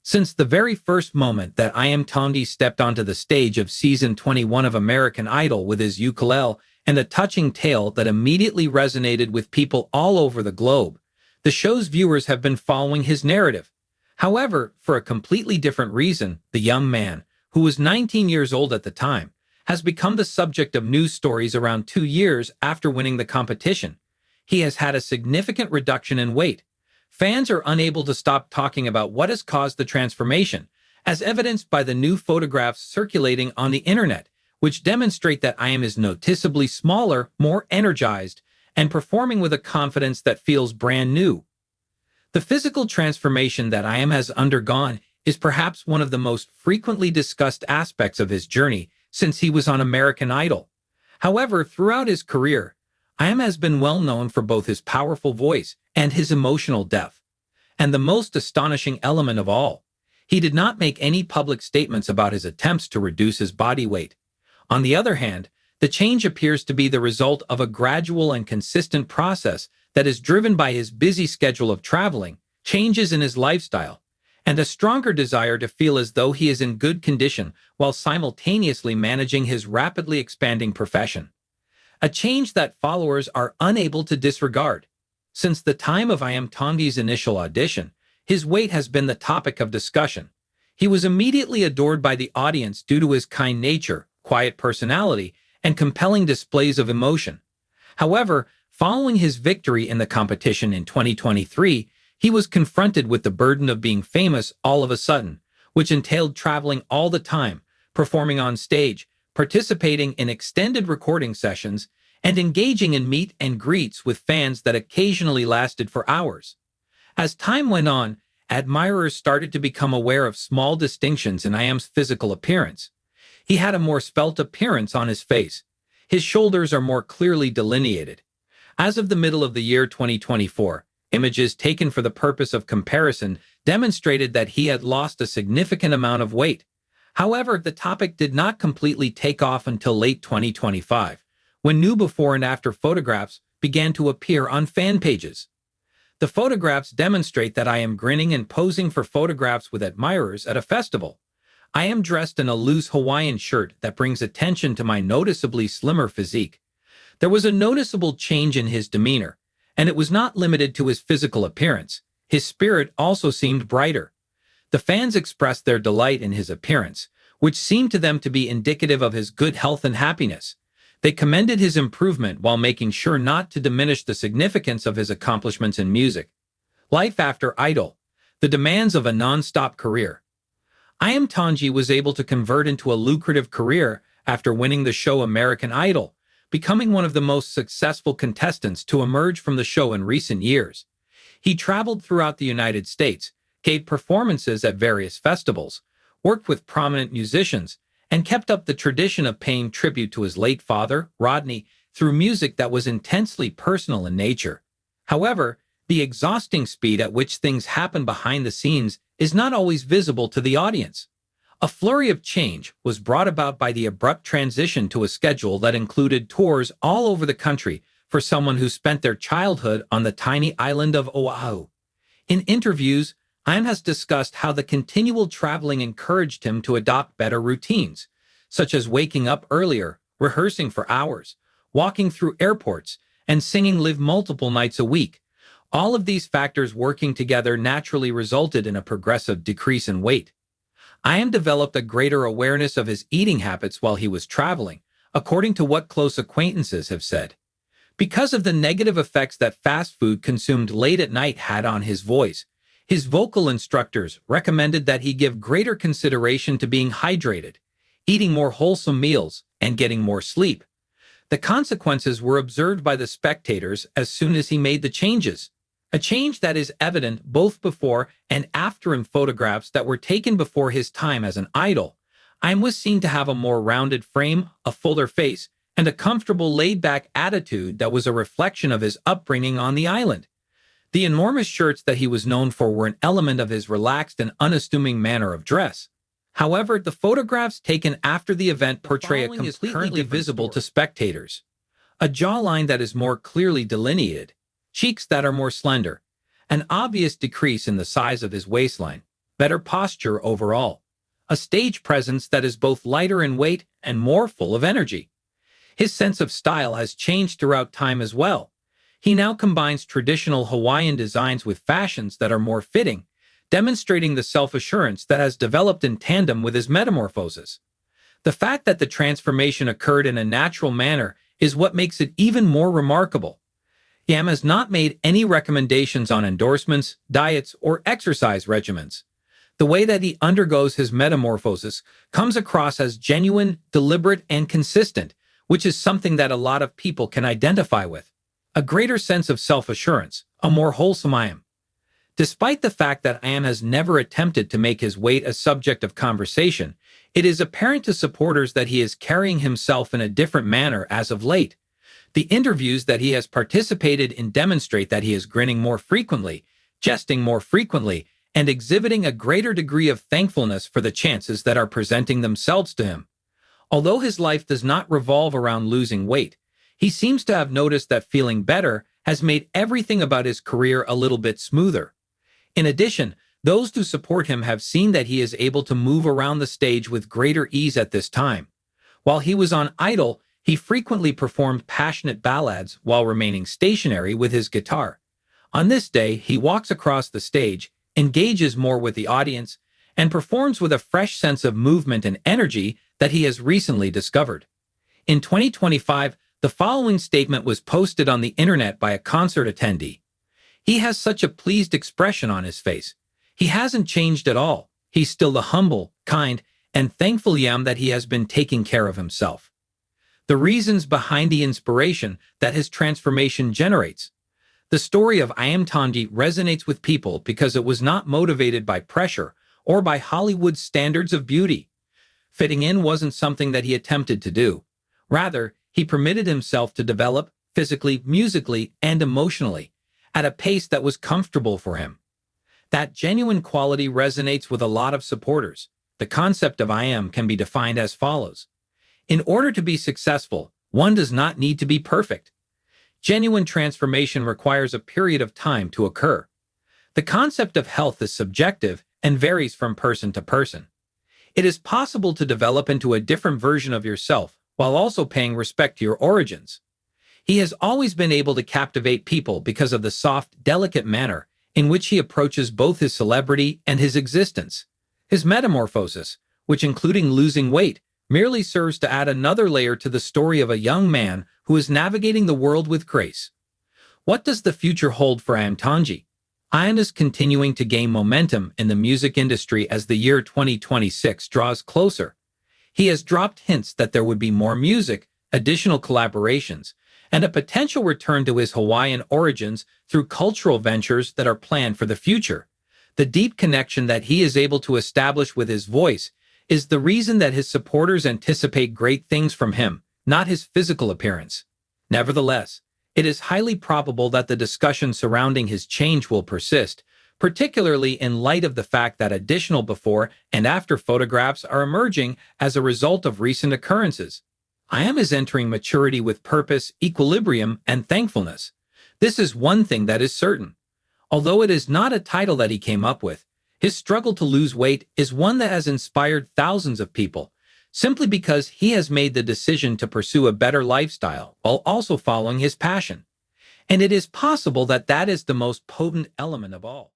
Since the very first moment that I Am Tondi stepped onto the stage of season 21 of American Idol with his ukulele and a touching tale that immediately resonated with people all over the globe, the show's viewers have been following his narrative. However, for a completely different reason, the young man, who was 19 years old at the time, has become the subject of news stories around 2 years after winning the competition. He has had a significant reduction in weight. Fans are unable to stop talking about what has caused the transformation, as evidenced by the new photographs circulating on the internet, which demonstrate that I Am is noticeably smaller, more energized, and performing with a confidence that feels brand new. The physical transformation that I Am has undergone is perhaps one of the most frequently discussed aspects of his journey since he was on American Idol. However, throughout his career, I Am has been well known for both his powerful voice and his emotional depth. And the most astonishing element of all, he did not make any public statements about his attempts to reduce his body weight. On the other hand, the change appears to be the result of a gradual and consistent process that is driven by his busy schedule of traveling, changes in his lifestyle, and a stronger desire to feel as though he is in good condition while simultaneously managing his rapidly expanding profession. A change that followers are unable to disregard. Since the time of I Am Tondi's initial audition, his weight has been the topic of discussion. He was immediately adored by the audience due to his kind nature, quiet personality, and compelling displays of emotion. However, following his victory in the competition in 2023, he was confronted with the burden of being famous all of a sudden, which entailed traveling all the time, performing on stage, participating in extended recording sessions, and engaging in meet and greets with fans that occasionally lasted for hours. As time went on, admirers started to become aware of small distinctions in I Am's physical appearance. He had a more svelte appearance on his face. His shoulders are more clearly delineated. As of the middle of the year 2024, images taken for the purpose of comparison demonstrated that he had lost a significant amount of weight. However, the topic did not completely take off until late 2025, when new before and after photographs began to appear on fan pages. The photographs demonstrate that I Am grinning and posing for photographs with admirers at a festival. I Am dressed in a loose Hawaiian shirt that brings attention to my noticeably slimmer physique. There was a noticeable change in his demeanor, and it was not limited to his physical appearance. His spirit also seemed brighter. The fans expressed their delight in his appearance, which seemed to them to be indicative of his good health and happiness. They commended his improvement while making sure not to diminish the significance of his accomplishments in music. Life after Idol. The demands of a non-stop career. I Am Tonji was able to convert into a lucrative career after winning the show American Idol, becoming one of the most successful contestants to emerge from the show in recent years. He traveled throughout the United States, gave performances at various festivals, worked with prominent musicians, and kept up the tradition of paying tribute to his late father, Rodney, through music that was intensely personal in nature. However, the exhausting speed at which things happen behind the scenes is not always visible to the audience. A flurry of change was brought about by the abrupt transition to a schedule that included tours all over the country for someone who spent their childhood on the tiny island of Oahu. In interviews, I Am has discussed how the continual traveling encouraged him to adopt better routines, such as waking up earlier, rehearsing for hours, walking through airports, and singing live multiple nights a week. All of these factors working together naturally resulted in a progressive decrease in weight. I Am developed a greater awareness of his eating habits while he was traveling, according to what close acquaintances have said. Because of the negative effects that fast food consumed late at night had on his voice, his vocal instructors recommended that he give greater consideration to being hydrated, eating more wholesome meals, and getting more sleep. The consequences were observed by the spectators as soon as he made the changes, a change that is evident both before and after in photographs that were taken before his time as an idol. I Am was seen to have a more rounded frame, a fuller face, and a comfortable laid-back attitude that was a reflection of his upbringing on the island. The enormous shirts that he was known for were an element of his relaxed and unassuming manner of dress. However, the photographs taken after the event portray a completely visible to spectators. A jawline that is more clearly delineated, cheeks that are more slender, an obvious decrease in the size of his waistline, better posture overall, a stage presence that is both lighter in weight and more full of energy. His sense of style has changed throughout time as well. He now combines traditional Hawaiian designs with fashions that are more fitting, demonstrating the self-assurance that has developed in tandem with his metamorphosis. The fact that the transformation occurred in a natural manner is what makes it even more remarkable. Yam has not made any recommendations on endorsements, diets, or exercise regimens. The way that he undergoes his metamorphosis comes across as genuine, deliberate, and consistent, which is something that a lot of people can identify with. A greater sense of self-assurance, a more wholesome I am. Despite the fact that I am has never attempted to make his weight a subject of conversation, it is apparent to supporters that he is carrying himself in a different manner as of late. The interviews that he has participated in demonstrate that he is grinning more frequently, jesting more frequently, and exhibiting a greater degree of thankfulness for the chances that are presenting themselves to him. Although his life does not revolve around losing weight, he seems to have noticed that feeling better has made everything about his career a little bit smoother. In addition, those who support him have seen that he is able to move around the stage with greater ease at this time. While he was on Idol, he frequently performed passionate ballads while remaining stationary with his guitar. On this day, he walks across the stage, engages more with the audience, and performs with a fresh sense of movement and energy that he has recently discovered. In 2025, the following statement was posted on the internet by a concert attendee. He has such a pleased expression on his face. He hasn't changed at all. He's still the humble, kind, and thankful Yam that he has been taking care of himself. The reasons behind the inspiration that his transformation generates. The story of I Am Tondie resonates with people because it was not motivated by pressure or by Hollywood's standards of beauty. Fitting in wasn't something that he attempted to do. Rather, he permitted himself to develop physically, musically, and emotionally at a pace that was comfortable for him. That genuine quality resonates with a lot of supporters. The concept of I Am can be defined as follows. In order to be successful, one does not need to be perfect. Genuine transformation requires a period of time to occur. The concept of health is subjective and varies from person to person. It is possible to develop into a different version of yourself while also paying respect to your origins. He has always been able to captivate people because of the soft, delicate manner in which he approaches both his celebrity and his existence. His metamorphosis, which including losing weight, merely serves to add another layer to the story of a young man who is navigating the world with grace. What does the future hold for I Am Tondie? Ian is continuing to gain momentum in the music industry as the year 2026 draws closer. He has dropped hints that there would be more music, additional collaborations, and a potential return to his Hawaiian origins through cultural ventures that are planned for the future. The deep connection that he is able to establish with his voice is the reason that his supporters anticipate great things from him, not his physical appearance. Nevertheless, it is highly probable that the discussion surrounding his change will persist, particularly in light of the fact that additional before and after photographs are emerging as a result of recent occurrences. I Am is entering maturity with purpose, equilibrium, and thankfulness. This is one thing that is certain. Although it is not a title that he came up with, his struggle to lose weight is one that has inspired thousands of people, simply because he has made the decision to pursue a better lifestyle while also following his passion. And it is possible that that is the most potent element of all.